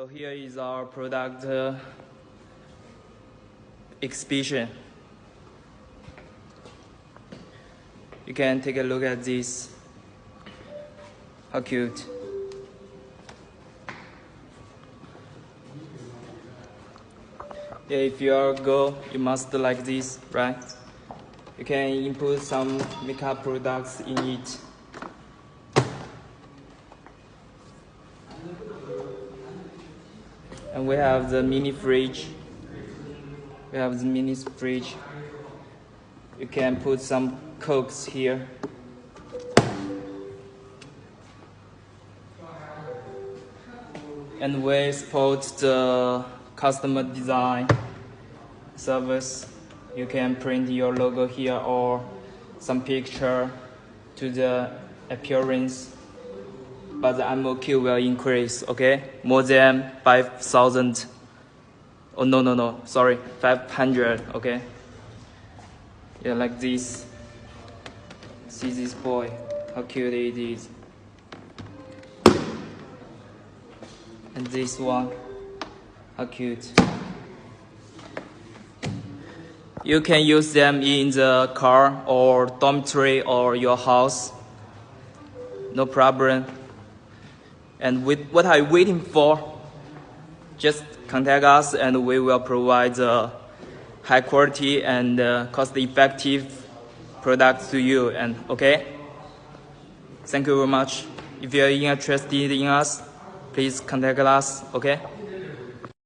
So here is our product exhibition. You can take a look at this. How cute. Yeah, if you are a girl, you must like this, right? You can input some makeup products in it. And we have the mini fridge. You can put some Cokes here. And we support the customer design service. You can print your logo here or some picture to the appearance. But the MOQ will increase, okay? More than 5,000. Oh, no, sorry, 500, okay? Yeah, like this. See this boy, how cute it is. And this one, how cute. You can use them in the car or dormitory or your house. No problem. And what are you waiting for? Just contact us and we will provide the high quality and cost-effective products to you. And okay? Thank you very much. If you are interested in us, please contact us, okay?